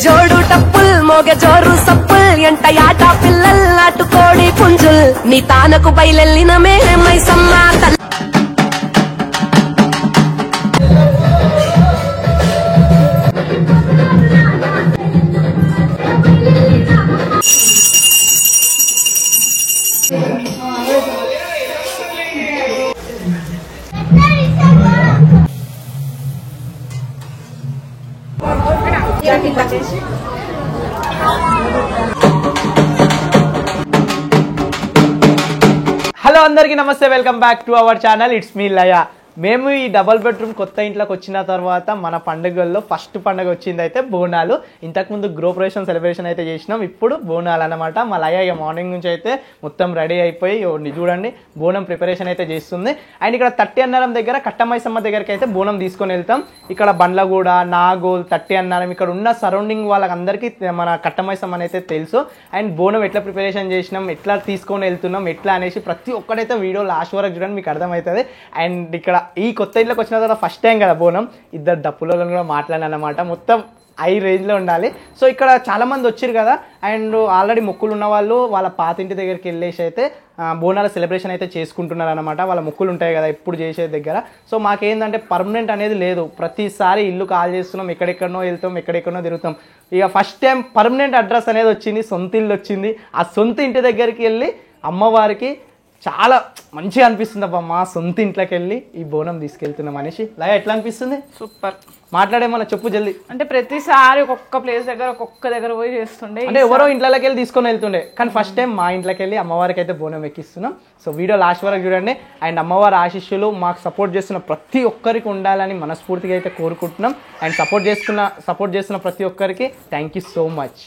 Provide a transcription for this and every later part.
జోడు టప్పుల్ మోగ జోరు సప్పుల్ ఎంట యాట పిల్లల్ నాటుకోడి పుంజుల్ నీ తానకు బయలెల్లిన మేమై సమ్మా హలో అందరికీ నమస్తే, welcome back to our channel. It's మీ లయ. మేము ఈ డబల్ బెడ్రూమ్ కొత్త ఇంట్లోకి వచ్చిన తర్వాత మన పండుగల్లో ఫస్ట్ పండుగ వచ్చింది అయితే బోనాలు. ఇంతకుముందు గృహప్రవేశం సెలబ్రేషన్ అయితే చేసినాం, ఇప్పుడు బోనాలు అన్నమాట. మా లయ ఇక మార్నింగ్ నుంచి అయితే మొత్తం రెడీ అయిపోయి చూడండి బోనం ప్రిపరేషన్ అయితే చేస్తుంది. అండ్ ఇక్కడ తట్టి అన్నారం దగ్గర కట్టమైసమ్మ దగ్గరికి అయితే బోనం తీసుకొని వెళ్తాం. ఇక్కడ బండ్లగూడ, నాగోల్, తట్టి అన్నారం ఇక్కడ ఉన్న సరౌండింగ్ వాళ్ళకందరికీ మన కట్టమైసమ్మ అయితే తెలుసు. అండ్ బోనం ఎట్లా ప్రిపరేషన్ చేసినాం, ఎట్లా తీసుకొని వెళ్తున్నాం, ఎట్లా అనేసి ప్రతి ఒక్కడైతే వీడియో లాస్ట్ వరకు చూడండి, మీకు అర్థమవుతుంది. అండ్ ఇక్కడ ఈ కొత్త ఇంట్లోకి వచ్చిన తర్వాత ఫస్ట్ టైం కదా బోనం, ఇద్దరు డప్పులలో కూడా మాట్లాడానమాట. మొత్తం హై రేంజ్లో ఉండాలి. సో ఇక్కడ చాలామంది వచ్చారు కదా, అండ్ ఆల్రెడీ మొక్కులు ఉన్న వాళ్ళు వాళ్ళ పాత ఇంటి దగ్గరికి వెళ్ళేసి అయితే బోనాల సెలబ్రేషన్ అయితే చేసుకుంటున్నారు అనమాట. వాళ్ళ మొక్కులు ఉంటాయి కదా ఎప్పుడు చేసే దగ్గర. సో మాకేందంటే పర్మనెంట్ అనేది లేదు, ప్రతిసారి ఇల్లు కాల్ చేస్తున్నాం, ఎక్కడెక్కడనో వెళ్తాం, ఎక్కడెక్కడనో తిరుగుతాం. ఇక ఫస్ట్ టైం పర్మనెంట్ అడ్రస్ అనేది వచ్చింది, సొంత ఇల్లు వచ్చింది. ఆ సొంత ఇంటి దగ్గరికి వెళ్ళి అమ్మవారికి చాలా మంచిగా అనిపిస్తుంది అబ్బా, మా సొంత ఇంట్లోకి వెళ్ళి ఈ బోనం తీసుకెళ్తున్నాం అనేసి. లయ ఎట్లా అనిపిస్తుంది? సూపర్. మాట్లాడేమన్నా చెప్పు జల్దీ. అంటే ప్రతిసారి ఒక్కొక్క ప్లేస్ దగ్గర ఒక్కొక్క దగ్గర పోయి చేస్తుండే, అంటే ఎవరో ఇంట్లోకి వెళ్ళి తీసుకొని వెళ్తుండే, కానీ ఫస్ట్ టైం మా ఇంట్లోకి వెళ్ళి అమ్మవారికి అయితే బోనం ఎక్కిస్తున్నాం. సో వీడియో లాస్ట్ వరకు చూడండి. అండ్ అమ్మవారి ఆశీస్సులు మాకు సపోర్ట్ చేస్తున్న ప్రతి ఒక్కరికి ఉండాలని మనస్ఫూర్తిగా అయితే కోరుకుంటున్నాం. అండ్ సపోర్ట్ చేస్తున్న ప్రతి ఒక్కరికి thank you so much.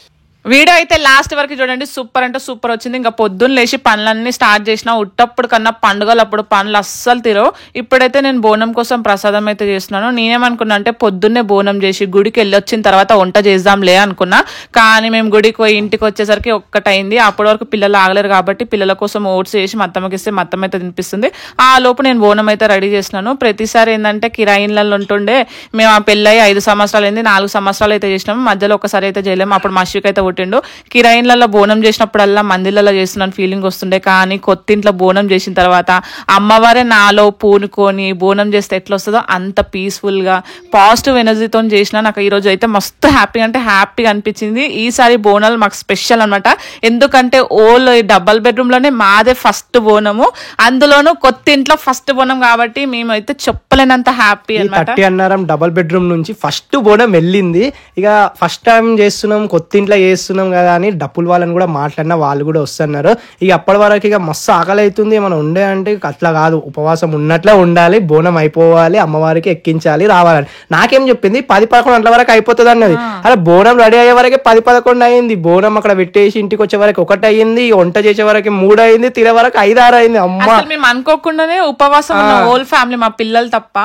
Video అయితే లాస్ట్ వరకు చూడండి, సూపర్ అంటే సూపర్ వచ్చింది. ఇంకా పొద్దున్న లేచి పనులన్నీ స్టార్ట్ చేసిన. ఉట్టప్పుడు కన్నా పండుగలప్పుడు పనులు అస్సలు తిరవు. ఇప్పుడైతే నేను బోనం కోసం ప్రసాదం అయితే చేస్తున్నాను. నేనేమనుకున్నా అంటే పొద్దున్నే బోనం చేసి గుడికి వెళ్ళి వచ్చిన తర్వాత వంట చేద్దాంలే అనుకున్నా, కానీ మేము గుడికి పోయి ఇంటికి వచ్చేసరికి ఒక్కటైంది. అప్పటి వరకు పిల్లలు ఆగలేరు కాబట్టి పిల్లల కోసం ఓట్స్ చేసి మత్తమ్మకి ఇస్తే మత్తమ్మ అయితే తినిపిస్తుంది. ఆ లోపు నేను బోనం అయితే రెడీ చేసినాను. ప్రతిసారి ఏంటంటే కిరాయి ఇళ్ళల్లో ఉంటుండే, మేము ఆ పెళ్ళయి 5 సంవత్సరాలు అయింది, 4 సంవత్సరాలు అయితే చేసినాము. మధ్యలో ఒకసారి అయితే చేయలేము, అప్పుడు మషిక్ అయితే పుట్టిండు. కిరాయిన్లలో బోనం చేసినప్పుడల్లా మందిలలో చేస్తున్నాను ఫీలింగ్ వస్తుండే, కానీ కొత్తింట్లో బోనం చేసిన తర్వాత అమ్మవారే నాలో పూనుకొని బోనం చేస్తే ఎట్లా వస్తుందో అంత పీస్ఫుల్గా పాజిటివ్ ఎనర్జీతో చేసిన. నాకు ఈరోజు అయితే మస్తు హ్యాపీగా అనిపించింది. ఈసారి బోనాలు మాకు స్పెషల్ అనమాట. ఎందుకంటే ఓల్ డబల్ బెడ్రూమ్లోనే మాదే ఫస్ట్ బోనము, అందులోనూ కొత్తింట్లో ఫస్ట్ బోనం కాబట్టి మేమైతే చెప్పలేనంత హ్యాపీ అనమాట. తట్టి అన్నారం డబల్ బెడ్రూమ్ నుంచి ఫస్ట్ బోనం వెళ్ళింది. ఇక ఫస్ట్ టైం చేస్తున్నాం, కొత్తింట్లో చేస్తున్నాం కదా అని డప్పుల వాళ్ళని కూడా మాట్లాడినా వాళ్ళు కూడా వస్తున్నారు. ఇక అప్పటి వరకు ఇక మస్తు ఆకలి అవుతుంది, మనం ఉండే అంటే అట్లా కాదు, ఉపవాసం ఉన్నట్లే ఉండాలి, బోనం అయిపోవాలి, అమ్మవారికి ఎక్కించాలి, రావాలని. నాకేం చెప్పింది 10-11 గంటల వరకు అయిపోతుంది అన్నది. అలా బోనం రెడీ అయ్యే వరకే 10-11 అయింది. బోనం అక్కడ పెట్టేసి ఇంటికి వచ్చే వరకు 1 అయింది, వంట చేసే వరకు 3 అయింది, తినే వరకు 5-6 అయింది. అమ్మ మేము అనుకోకుండానే ఉపవాసం ఉన్న హోల్ ఫ్యామిలీ, మా పిల్లలు తప్ప.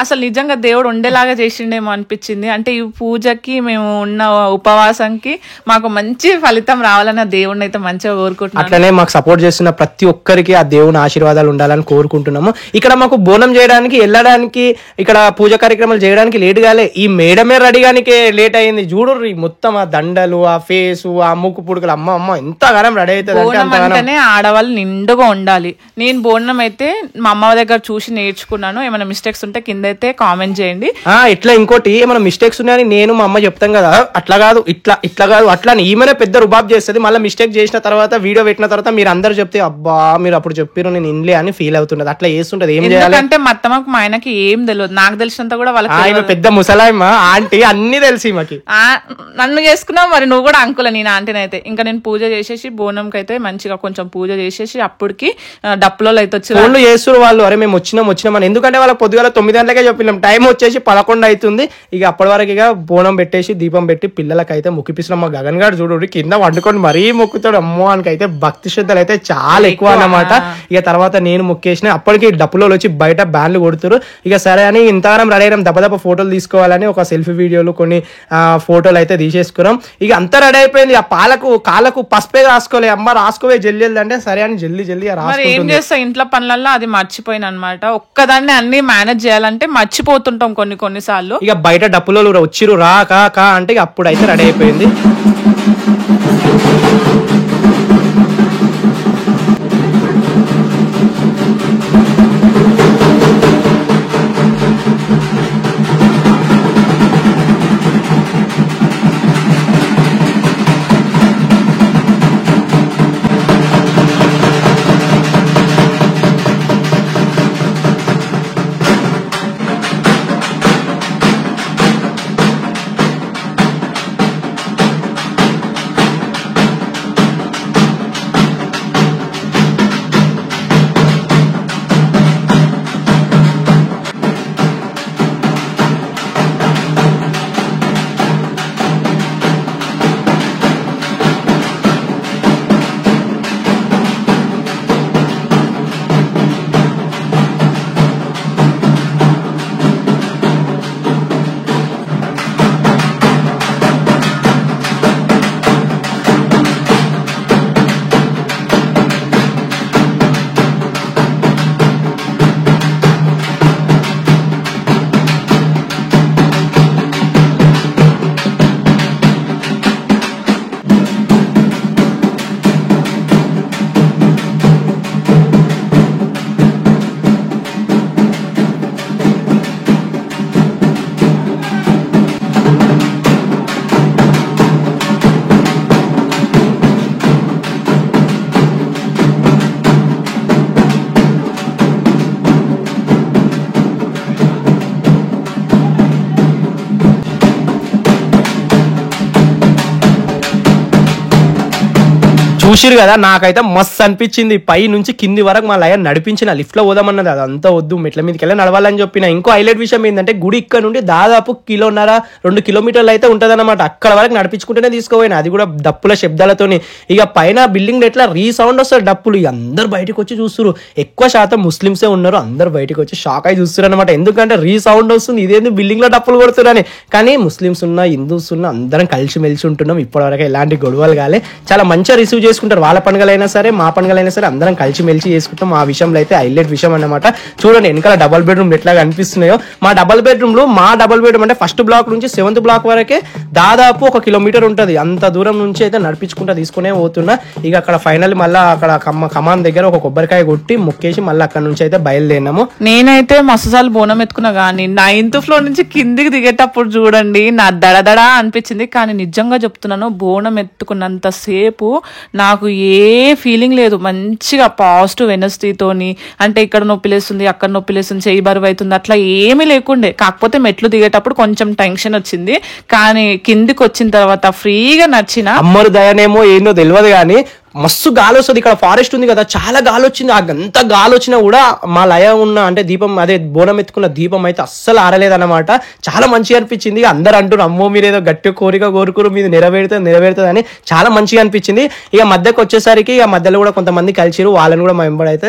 అసలు నిజంగా దేవుడు ఉండేలాగా చేసిండేమో అనిపించింది. అంటే ఈ పూజకి మేము ఉన్న ఉపవాసంకి మాకు మంచి ఫలితం రావాలని దేవుడిని అయితే మంచిగా కోరుకుంటున్నాం. అట్లనే మాకు సపోర్ట్ చేస్తున్న ప్రతి ఒక్కరికి ఆ దేవుని ఆశీర్వాదాలు ఉండాలని కోరుకుంటున్నాము. ఇక్కడ మాకు బోనం చేయడానికి వెళ్ళడానికి, ఇక్కడ పూజ కార్యక్రమాలు చేయడానికి లేట్ కాలే, ఈ మేడమే రెడీగానికి లేట్ అయింది. చూడుర్రి మొత్తం ఆ దండలు, ఆ ఫేసు, ఆ ముక్కు పుడుకలు, అమ్మ ఎంతగానం రెడీ అవుతుంది అంటే ఆడవాళ్ళు నిండుగా ఉండాలి. నేను బోనం అయితే మా అమ్మ దగ్గర చూసి నేర్చుకున్నాను. ఏమైనా మిస్టేక్స్ ఉంటే కింద అయితే కామెంట్ చేయండి. ఇట్లా ఇంకోటి ఏమైనా మిస్టేక్స్ ఉన్నాయని నేను మా అమ్మ చెప్తాం కదా, అట్లా కాదు ఇట్లా కాదు అట్లా ఈమెనే పెద్ద రుబాబ్ చేస్తుంది. మళ్ళీ మిస్టేక్ చేసిన తర్వాత వీడియో పెట్టిన తర్వాత మీరు అందరు చెప్తే అబ్బా మీరు అప్పుడు చెప్పారు నేను ఇన్లే అని ఫీల్ అవుతున్నది. అట్లా చేస్తుంటది. ఏం చేయాలి అంటే మా అత్తమ్మకు మా ఆయనకి ఏం తెలియదు, నాకు తెలిసినంత కూడా వాళ్ళకి. ఆయన పెద్ద ముసలాయమ్మ ఆంటీ, అన్ని తెలిసి మాకి. నన్ను చేసుకున్నావు మరి, నువ్వు కూడా అంకుల నేను ఆంటీని అయితే. ఇంకా నేను పూజ చేసేసి బోనంకి అయితే మంచిగా కొంచెం పూజ చేసేసి అప్పటికి డప్పులో అయితే వచ్చి ఫోన్లు చేస్తారు వాళ్ళు, అరే మేము వచ్చినాం అని. ఎందుకంటే వాళ్ళకి పొద్దుగాల 9 గంటలకే చెప్పినాం, టైం వచ్చేసి 11 అవుతుంది. ఇక అప్పటి వరకు ఇక బోనం పెట్టేసి దీపం పెట్టి పిల్లలకైతే ముక్కిపిస్తున్నాం. మా గగన్ గారు చూడు కింద వండుకొని మరీ మొక్కుతాడు. అమ్మో ఆయనకైతే భక్తి శ్రద్ధలు అయితే చాలా ఎక్కువ అన్నమాట. ఇక తర్వాత నేను మొక్కేసిన. అప్పటికి డప్పులో వచ్చి బయట బ్యాన్లు కొడుతురు. ఇక సరే అని ఇంతగానం రెడీ అయినాం, దెబ్బ ఫోటోలు తీసుకోవాలని ఒక సెల్ఫీ వీడియోలు కొన్ని ఫోటోలు అయితే తీసేసుకున్నాం. ఇక అంతా రెడీ అయిపోయింది. ఆ కాళ్ళకు పసుపే రాసుకోలే, అమ్మ రాసుకోవే జల్లి అంటే సరే అని జల్లి ఏం చేస్తా ఇంట్లో పనులలో అది మర్చిపోయిన అనమాట. ఒక్కదాన్ని అన్ని మేనేజ్ చేయాలంటే మర్చిపోతుంటాం కొన్నిసార్లు. ఇక బయట డప్పులో వచ్చిరు రా కా అంటే అప్పుడైతే రెడీ అయిపోయింది. చూసిరు కదా, నాకైతే మస్తు అనిపించింది. పై నుంచి కింది వరకు మా లయ నడిపించిన. లిఫ్ట్ లో పోదామన్నది, అదంతా వద్దు, మెట్ల మీదకి వెళ్ళి నడవాలని చెప్పిన. ఇంకో హైలైట్ విషయం ఏంటంటే గుడి ఇక్కడ నుండి దాదాపు 1.5-2 కిలోమీటర్లు అయితే ఉంటది అనమాట. అక్కడ వరకు నడిపించుకుంటేనే తీసుకోపోయినా, అది కూడా డప్పుల శబ్దాలతోని. ఇక పైన బిల్డింగ్ ఎట్లా రీసౌండ్ వస్తారు డప్పులు. ఇక అందరు బయటకు వచ్చి చూస్తారు. ఎక్కువ శాతం ముస్లింసే ఉన్నారు. అందరు బయటకు వచ్చి షాక్ అయి చూస్తారు అనమాట. ఎందుకంటే రీసౌండ్ వస్తుంది, ఇదేంది బిల్డింగ్ లో డప్పులు కొడుతున్నారని. కానీ ముస్లిమ్స్ ఉన్నా హిందూస్ ఉన్నా అందరం కలిసిమెలిసి ఉంటున్నాం. ఇప్పటివరకు ఎలాంటి గొడవలు కాలే. చాలా మంచిగా రిసీవ్ చేసుకుంటారు. వాళ్ళ పండుగలైనా సరే మా పండుగలైనా సరే అందరం కలిసిమెలిసి చేసుకుంటాం. ఆ విషయంలో అయితే హైలైట్ విషయం అన్నమాట. చూడండి వెనకాల డబుల్ బెడ్రూమ్ ఎట్లా కనిపిస్తున్నాయో. మా డబుల్ బెడ్రూమ్ అంటే ఫస్ట్ బ్లాక్ నుంచి 7th బ్లాక్ వరకే దాదాపు 1 కిలోమీటర్ ఉంటది. అంత దూరం నుంచి అయితే నడిపించుకుంటా తీసుకునే పోతున్నా. ఇక అక్కడ ఫైనల్ మళ్ళీ అక్కడ కమాన్ దగ్గర ఒక కొబ్బరికాయ కొట్టి మొక్కేసి మళ్ళీ అక్కడ నుంచి అయితే బయలుదేరినాము. నేనైతే మస్తుసార్లు బోనం ఎత్తుకున్నా కానీ 9th ఫ్లోర్ నుంచి కిందికి దిగేటప్పుడు చూడండి నా దడదడ అనిపించింది. కానీ నిజంగా చెప్తున్నాను, బోనం ఎత్తుకున్నంత సేపు నాకు ఏ ఫీలింగ్ లేదు. మంచిగా పాజిటివ్ ఎనర్జీతోని, అంటే ఇక్కడ నొప్పిలేస్తుంది అక్కడ నొప్పిలేస్తుంది చెయ్యి బరువు అవుతుంది అట్లా ఏమీ లేకుండే. కాకపోతే మెట్లు దిగేటప్పుడు కొంచెం టెన్షన్ వచ్చింది. కానీ కిందికి వచ్చిన తర్వాత ఫ్రీగా నచ్చిన. అమ్మరు దయనేమో ఏందో తెలియదు కానీ మస్తు గాలి వస్తుంది. ఇక్కడ ఫారెస్ట్ ఉంది కదా, చాలా గాలి వచ్చింది. అంత గాలి వచ్చినా కూడా మా లయ ఉన్న అంటే దీపం, అదే బోనం ఎత్తుకున్న దీపం అయితే అస్సలు ఆరలేదన్నమాట. చాలా మంచిగా అనిపించింది. అందరు అంటారు అమ్మో మీరు ఏదో గట్టి కోరిక కోరుకురు మీది నెరవేరుతుంది అని. చాలా మంచిగా అనిపించింది. ఇక మధ్యకు వచ్చేసరికి ఇక మధ్యలో కూడా కొంతమంది కలిసిరు. వాళ్ళని కూడా మా వెంబడైతే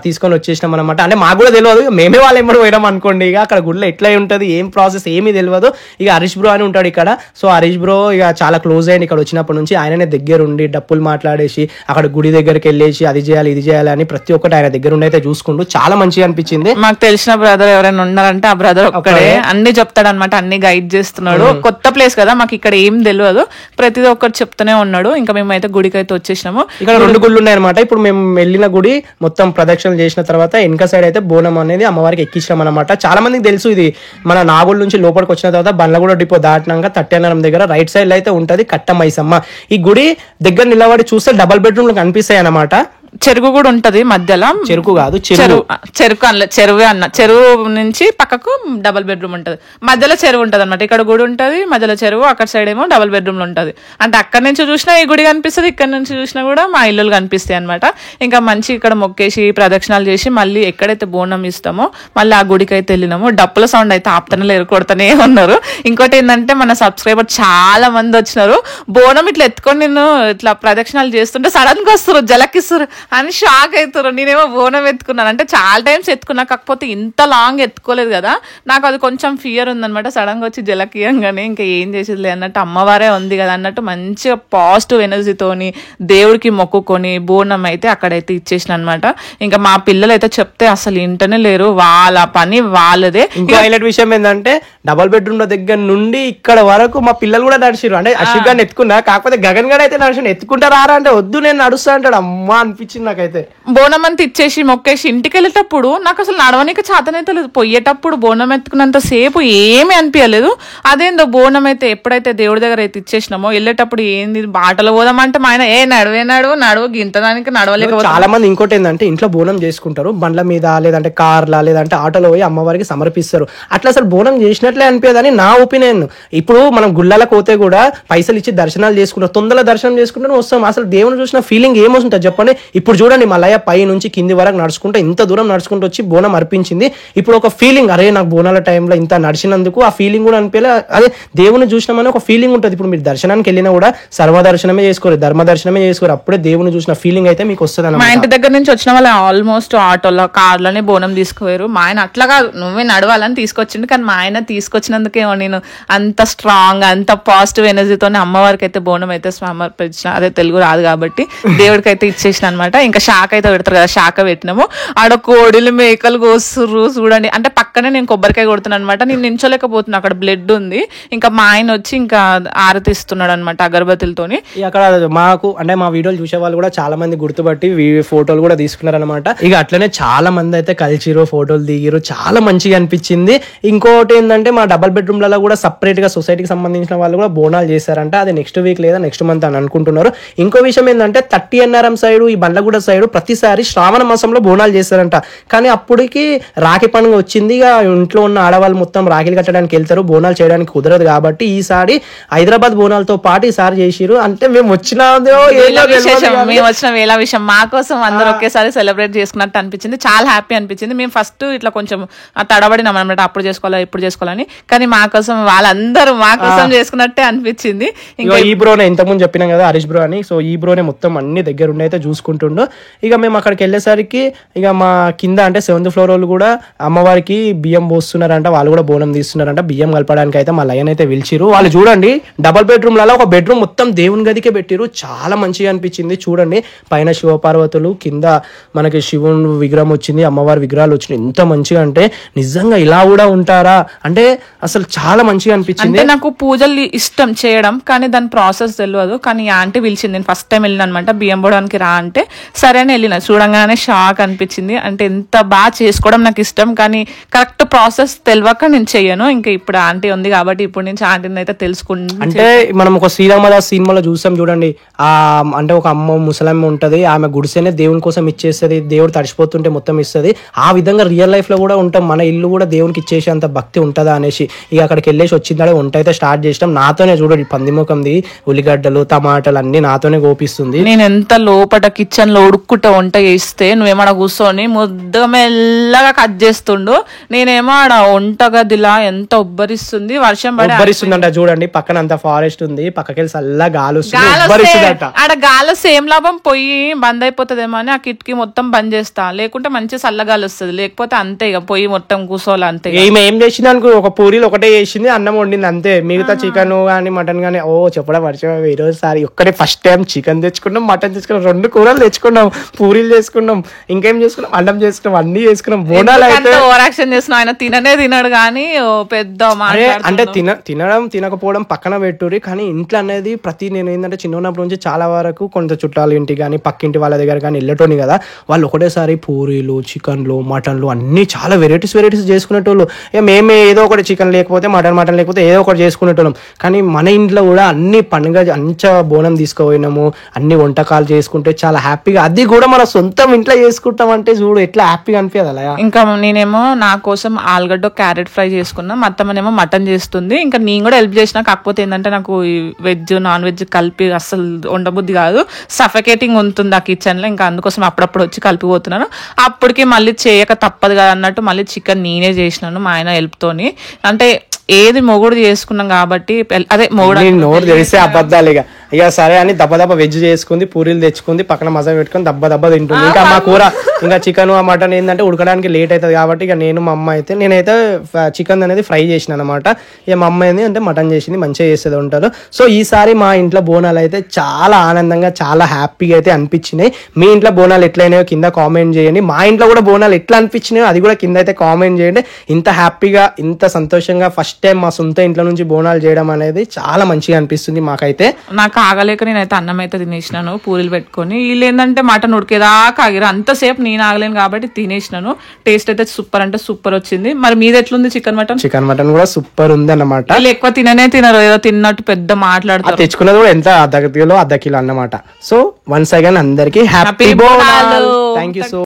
తీసుకొని వచ్చేసినాం అనమాట. అంటే మాకు కూడా తెలియదు, మేమే వాళ్ళ వెంబడి పోయినాం అనుకోండి. ఇక అక్కడ గుడిలో ఎట్లా ఉంటుంది ఏం ప్రాసెస్ ఏమీ తెలియదు. ఇక హరీష్ బ్రో అని ఉంటాడు ఇక్కడ. సో హరీష్ బ్రో ఇక చాలా క్లోజ్ అయ్యింది ఇక్కడ వచ్చినప్పటి నుంచి. ఆయననే దగ్గరుండి డప్పులు మాట్లాడేసి అక్కడ గుడి దగ్గరికి వెళ్ళేసి అది చేయాలి ఇది చేయాలి అని ప్రతి ఒక్కటి ఆయన దగ్గర ఉండి అయితే చూసుకుంటూ చాలా మంచిగా అనిపించింది. మాకు తెలిసిన బ్రదర్ ఎవరైనా ఉన్నారంటే ఆ బ్రదర్ ఒక్కడే అన్ని చెప్తాడు అనమాట, అన్ని గైడ్ చేస్తున్నాడు. కొత్త ప్లేస్ కదా, మాకు ఇక్కడ ఏం తెలియదు, ప్రతిదీ ఒక్కటి చెప్తూనే ఉన్నాడు. ఇంకా మేము అయితే గుడికి అయితే వచ్చేసినాము. ఇక్కడ 2 గుళ్ళు ఉన్నాయి అనమాట. ఇప్పుడు మేము వెళ్ళిన గుడి మొత్తం ప్రదక్షిణలు చేసిన తర్వాత వెనక సైడ్ అయితే బోనం అనేది అమ్మవారికి ఎక్కించాం అనమాట. చాలా మందికి తెలుసు ఇది మన నాగోల్ నుంచి లోపలికి వచ్చిన తర్వాత బండ్లగూడ డిపో దాటినాక తట్టెన్నరం దగ్గర రైట్ సైడ్ లో అయితే ఉంటది కట్ట మైసమ్మ. ఈ గుడి దగ్గర నిలబడి చూస్తే డబుల్ బెడ్రూమ్ కనిపిస్తాయి అన్నమాట. చెరుకు కూడా ఉంటది మధ్యలో. చెరుకు కాదు, చెరుకు చెరువే అన్న. చెరువు నుంచి పక్కకు డబుల్ బెడ్రూమ్ ఉంటది, మధ్యలో చెరువు ఉంటది అనమాట. ఇక్కడ గుడి ఉంటది, మధ్యలో చెరువు, అక్కడ సైడ్ ఏమో డబుల్ బెడ్రూమ్ ఉంటది. అంటే అక్కడ నుంచి చూసినా ఈ గుడి కనిపిస్తుంది, ఇక్కడ నుంచి చూసినా కూడా మా ఇల్లులు కనిపిస్తాయి అనమాట. ఇంకా మంచి ఇక్కడ మొక్కేసి ప్రదక్షిణాలు చేసి మళ్ళీ ఎక్కడైతే బోనం ఇస్తామో మళ్ళీ ఆ గుడికి అయితే వెళ్ళినాము. డప్పుల సౌండ్ అయితే ఆపుతనే లేరు, కొడతనే ఉన్నారు. ఇంకోటి ఏంటంటే మన సబ్స్క్రైబర్ చాలా మంది వచ్చినారు. బోనం ఇట్లా ఎత్తుకొని నేను ఇట్లా ప్రదక్షిణాలు చేస్తుంటే సడన్ గా వస్తారు, జలకిస్తారు అని షాక్ అవుతారు. నేనేమో బోనం ఎత్తుకున్నాను అంటే చాలా టైమ్స్ ఎత్తుకున్నా, కాకపోతే ఇంత లాంగ్ ఎత్తుకోలేదు కదా, నాకు అది కొంచెం ఫియర్ ఉందనమాట. సడన్ గా వచ్చి జలకియంగానే ఇంకా ఏం చేసేదిలే అన్నట్టు, అమ్మవారే ఉంది కదా అన్నట్టు మంచిగా పాజిటివ్ ఎనర్జీతోని దేవుడికి మొక్కుకొని బోనం అయితే అక్కడైతే ఇచ్చేసిన అనమాట. ఇంకా మా పిల్లలు అయితే చెప్తే అసలు ఇంటనే లేరు, వాళ్ళ పని వాళ్ళదే. ఇంకో హైలైట్ విషయం ఏంటంటే డబల్ బెడ్రూమ్ దగ్గర నుండి ఇక్కడ వరకు మా పిల్లలు కూడా నడిచిరు. అంటే అశిక్ గారిని ఎత్తుకున్నా, కాకపోతే గగన్ గడ్ అయితే నడిచి ఎత్తుకుంటా రారా అంటే వద్దు నేను నడుస్తా అంటాడు. అమ్మా అనిపించింది నాకైతే. బోనం అంతా ఇచ్చేసి మొక్కేసి ఇంటికి వెళ్ళేటప్పుడు నాకు అసలు నడవనికి చేతనైతే లేదు. పోయేటప్పుడు బోనం ఎత్తుకున్నంత సేపు ఏమీ అనిపించలేదు. అదేందో బోనం అయితే ఎప్పుడైతే దేవుడి దగ్గర అయితే ఇచ్చేసినామో వెళ్ళేటప్పుడు ఏంది బాటలు పోదామంటే మా ఆయన నడువు గింతదానికి నడవలేకపోతే. చాలా మంది ఇంకోటి ఏంటంటే ఇంట్లో బోనం చేసుకుంటారు, బండ్ల మీద లేదంటే కార్లా లేదంటే ఆటోలో పోయి అమ్మవారికి సమర్పిస్తారు. అట్లా అసలు బోనం చేసినట్లే అనిపించదని నా ఒపీనియన్. ఇప్పుడు మనం గుళ్ళలకు పోతే కూడా పైసలు ఇచ్చి దర్శనాలు చేసుకుంటాం, తొందరగా దర్శనం చేసుకుంటే వస్తాం. అసలు దేవుని చూసిన ఫీలింగ్ ఏమొస్తుంటుంది చెప్పండి. ఇప్పుడు చూడండి మల్లయ్య పై నుంచి కింది వరకు నడుచుకుంటే ఇంత దూరం నడుచుకుంటూ వచ్చి బోనం అర్పించింది. ఇప్పుడు ఒక ఫీలింగ్, అరే నాకు బోనాల టైంలో ఇంత నడిచినందుకు ఆ ఫీలింగ్ కూడా అనిపించలే. అదే దేవుని చూసినామని ఒక ఫీలింగ్ ఉంటుంది. ఇప్పుడు మీరు దర్శనానికి వెళ్ళినా కూడా సర్వదర్శనమే చేసుకోరు, ధర్మ దర్శనమే చేసుకోరు. అప్పుడే దేవుని చూసిన ఫీలింగ్ అయితే మీకు వస్తుంది. మా ఇంటి దగ్గర నుంచి వచ్చిన వాళ్ళు ఆల్మోస్ట్ ఆటోలో కార్లోనే బోనం తీసుకుపోయారు. మా ఆయన అట్లా కాదు నువ్వే నడవాలని తీసుకొచ్చిండు, కానీ మా ఆయన తీసుకొచ్చినందుకేమో నేను అంత స్ట్రాంగ్ అంత పాజిటివ్ ఎనర్జీతోనే అమ్మవారికి అయితే బోనం అయితే సమర్పించిన. అదే తెలుగు రాదు కాబట్టి దేవుడికి అయితే ఇచ్చేసిన అనమాట. ఇంకా శాఖ అయితే పెడతారు కదా, శాఖ పెట్టినాము. ఆడ కోడిలు మేకలు కోస్తుర్రు చూడండి. అంటే పక్కనే నేను కొబ్బరికాయ కొడుతున్నాను అనమాట. నేను నించోలేకపోతున్నా, అక్కడ బ్లడ్ ఉంది. ఇంకా మా ఆయన వచ్చి ఇంకా ఆరతిస్తున్నాడు అనమాట అగరబత్తులతోని. అక్కడ మాకు అంటే మా వీడియోలు చూసే వాళ్ళు కూడా చాలా మంది గుర్తుపట్టి ఫోటోలు కూడా తీసుకున్నారు అనమాట. ఇక అట్లనే చాలా మంది అయితే కలిసిరు, ఫోటోలు దిగిరు, చాలా మంచిగా అనిపించింది. ఇంకోటి ఏంటంటే మా డబల్ బెడ్రూమ్లలో కూడా సపరేట్ గా సొసైటీకి సంబంధించిన వాళ్ళు కూడా బోనాలు చేశారంట. అది నెక్స్ట్ వీక్ లేదా నెక్స్ట్ మంత్ అని అనుకుంటున్నారు. ఇంకో విషయం ఏంటంటే 30 NRM సైడ్ ఈ బండ్లగూడ సైడ్ ప్రతిసారి శ్రావణ మాసంలో బోనాలు చేస్తారంట. కానీ అప్పటికి రాఖీ పండుగ వచ్చింది, ఇక ఇంట్లో ఉన్న ఆడవాళ్ళు మొత్తం రాఖీలు కట్టడానికి వెళ్తారు, బోనాలు చేయడానికి కుదరదు. కాబట్టి ఈసారి హైదరాబాద్ బోనాలతో పాటు ఈసారి చేసిరు. అంటే మేము వచ్చిన వేళ విషయం మా కోసం అందరూ ఒకేసారి సెలబ్రేట్ చేసుకున్నట్టు అనిపించింది. చాలా హ్యాపీ అనిపించింది. మేము ఫస్ట్ ఇట్లా కొంచెం తడబడినాం అనమాట, అప్పుడు చేసుకోవాలా ఇప్పుడు చేసుకోవాలని. కానీ మా కోసం వాళ్ళందరూ మా కోసం చేసుకున్నట్టే అనిపించింది. ఇంకా ఈ బ్రోనే ఇంతకుముందు చెప్పినాం కదా హరీష్ బ్రో అని, సో ఈ బ్రోనే మొత్తం అన్ని దగ్గర ఉండి అయితే చూసుకుంటుండు. ఇక మేము అక్కడికి వెళ్ళేసరికి ఇక మా కింద అంటే 7th floor వాళ్ళు కూడా అమ్మవారికి బియ్యం పోస్తున్నారంట, వాళ్ళు కూడా బోనం తీస్తున్నారంట. బియ్యం కలపడానికి అయితే మా లయన్ అయితే పిలిచిరు. వాళ్ళు చూడండి డబల్ బెడ్రూమ్ లలో ఒక బెడ్రూమ్ మొత్తం దేవుని గదికే పెట్టిరు. చాలా మంచిగా అనిపించింది. చూడండి పైన శివపార్వతులు, కింద మనకి శివుని విగ్రహం వచ్చింది, అమ్మవారి విగ్రహాలు వచ్చినాయి. ఎంత మంచిగా అంటే నిజంగా ఇలా కూడా ఉంటారా అంటే అసలు చాలా మంచిగా అనిపించింది. నాకు పూజలు ఇష్టం చేయడం, కానీ దాని ప్రాసెస్ తెలియదు. కానీ ఆంటీ పిలిచింది, నేను ఫస్ట్ టైం వెళ్ళిన అనమాట. బియ్యం పోవడానికి రా అంటే సరే అని వెళ్ళిన. చూడంగానే షాక్ అనిపించింది. అంటే ఎంత బాగా చేసుకోవడం నాకు ఇష్టం, కానీ కరెక్ట్ ప్రాసెస్ తెలియక నేను చెయ్యను. ఇంకా ఇప్పుడు ఆంటీ ఉంది కాబట్టి ఇప్పుడు నుంచి ఆంటీని అయితే తెలుసుకుంటాను. అంటే మనం ఒక శ్రీరామదాస్ సినిమాలో చూసాం చూడండి, ఆ అంటే ఒక అమ్మ ముసలమ్మ ఉంటది, ఆమె గుడిసెనే దేవుని కోసం ఇచ్చేస్తుంది, దేవుడు తడిచిపోతుంటే మొత్తం ఇస్తుంది. ఆ విధంగా రియల్ లైఫ్ లో కూడా ఉంటాం, మన ఇల్లు కూడా దేవునికి ఇచ్చేసేంత భక్తి ఉంటుందా అనేసి ఇక అక్కడికి వెళ్ళేసి వచ్చిందా వంట అయితే స్టార్ట్ చేసినాం. నాతోనే చూడండి పందిముఖంది ఉల్లిగడ్డలు టమాటాలు అన్ని నాతోనే గోపిస్తుంది. నేను ఎంత లోపల కిచెన్ లో ఉడుక్కుంటా వంట చేస్తే నువ్వేమో కూర్చొని ముద్దగా మెల్లగా కట్ చేస్తుండు, నేనేమో ఆడ వంట గదిలా ఎంత ఉబ్బరిస్తుంది, వర్షం ఉబ్బరిస్తుంది అంట. చూడండి పక్కన అంత ఫారెస్ట్ ఉంది, పక్కకెళ్ళి చల్ల గాలి వస్తుంది. ఆడ గాలి సేమ్ లాభం పొయ్యి బంద్ అయిపోతుందేమో అని ఆ కిటికీ మొత్తం బంద్ చేస్తా, లేకుంటే మంచి చల్లగాలి వస్తుంది. లేకపోతే అంతే ఇక పొయ్యి మొత్తం కూర్చోవాలి అంతే. ఏం చేసింది అనుకో, ఒక పూరీలు ఒకటే చేసింది, అన్నం వండింది అంతే. మిగతా చికెన్ గానీ మటన్ గానీ చెప్పడం మర్చిపోయాం. ఈ రోజు సారి ఒక్కడే ఫస్ట్ టైం చికెన్ తెచ్చుకున్నాం, మటన్ తెచ్చుకున్నాం, 2 కూరలు తెచ్చుకున్నాం, పూరీలు చేసుకున్నాం, ఇంకేం చేసుకున్నాం, అన్నం చేసుకున్నాం, అన్ని చేసుకున్నాం. బోనాలు అయితే ఓవర్ యాక్షన్ చేస్తున్నాం. ఆయన తినడు కానీ పెద్ద అంటే తినడం తినకపోవడం పక్కన పెట్టుర్రి, కానీ ఇంట్లో అనేది నేను ఏంటంటే చిన్న ఉన్నప్పటి నుంచి చాలా వరకు కొంత చుట్టాలు ఇంటి కానీ పక్కింటి వాళ్ళ దగ్గర కానీ వెళ్ళటోని కదా, వాళ్ళు ఒకటేసారి పూరీలు చికెన్లు మటన్లు అన్ని చాలా వెరైటీస్ చేసుకునేటోళ్ళు. మేమే ఏదో ఒకటి చికెన్ లేకపోతే మటన్ లేకపోతే ఏదో ఒకటి చేసుకునేటోళ్ళం. కానీ మన ఇంట్లో కూడా అన్ని పండుగ అంచ బోనం తీసుకుపోయినాము, అన్ని వంటకాలు చేసుకుంటే చాలా హ్యాపీ హ్యాపీగా, అది కూడా మన సొంతం ఇంట్లో చేసుకుంటాం అంటే చూడు ఎట్లా హ్యాపీగా అనిపించదు అలా. ఇంకా నేనేమో నా కోసం ఆలుగడ్డ క్యారెట్ ఫ్రై చేసుకున్నా, మా అత్తమ్మనేమో మటన్ చేస్తుంది. ఇంకా నేను కూడా హెల్ప్ చేసిన, కాకపోతే ఏంటంటే నాకు వెజ్ నాన్ వెజ్ కలిపి అస్సలు ఉండబుద్ధి కాదు, సఫకేటింగ్ ఉంటుంది ఆ కిచెన్ లో. ఇంకా అందుకోసం అప్పుడప్పుడు వచ్చి కలిపిపోతున్నాను. అప్పటికి మళ్ళీ చేయక తప్పదు కదా అన్నట్టు మళ్ళీ చికెన్ నేనే చేసినాను మా ఆయన హెల్ప్ తోని. అంటే ఏది మొగుడు చేసుకున్నాం కాబట్టి, అదే మొగుడు నోరు తెలిసే అబద్ధాలు ఇక సరే అని దెబ్బ వెజ్ చేసుకుంది, పూరీలు తెచ్చుకుంది, పక్కన మజా పెట్టుకుని దెబ్బ తింటుంది. ఇంకా మా కూర ఇంకా చికెన్ ఆ మటన్ ఏంటంటే ఉడకడానికి లేట్ అవుతుంది కాబట్టి ఇక నేను మా అమ్మ అయితే నేనైతే చికెన్ అనేది ఫ్రై చేసిన అనమాట. ఇక మా అమ్మ ఏంది అంటే మటన్ చేసింది, మంచిగా చేసేది ఉంటారు. సో ఈసారి మా ఇంట్లో బోనాలు అయితే చాలా ఆనందంగా చాలా హ్యాపీగా అయితే అనిపించినాయి. మీ ఇంట్లో బోనాలు ఎట్లయినాయో కింద కామెంట్ చేయండి. మా ఇంట్లో కూడా బోనాలు ఎట్లా అనిపించినాయో అది కూడా కింద అయితే కామెంట్ చేయండి. ఇంత హ్యాపీగా ఇంత సంతోషంగా ఫస్ట్ టైం మా సొంత ఇంట్లో నుంచి బోనాలు చేయడం అనేది చాలా మంచిగా అనిపిస్తుంది మాకైతే. నాకు ఆగలేక నేనైతే అన్నం అయితే తినేసినాను పూరీలు పెట్టుకొని. వీళ్ళు ఏంటంటే మటన్ ఉడికేదాకా ఆగిరు, అంతసేపు నేను ఆగలేను కాబట్టి తినేసినాను. టేస్ట్ అయితే సూపర్ అంటే సూపర్ వచ్చింది. మరి మీది ఎట్లుంది చికెన్ మటన్ కూడా సూపర్ ఉంది అన్నమాట. వీళ్ళు ఎక్కువ తినరు, ఏదో తిన్నట్టు పెద్ద మాట్లాడుతారు. తెచ్చుకున్నది కూడా ఎంత అర్ధ కిలో అన్నమాట. సో వన్స్ అగైన్ అందరికి happy Bonalu. Thank you so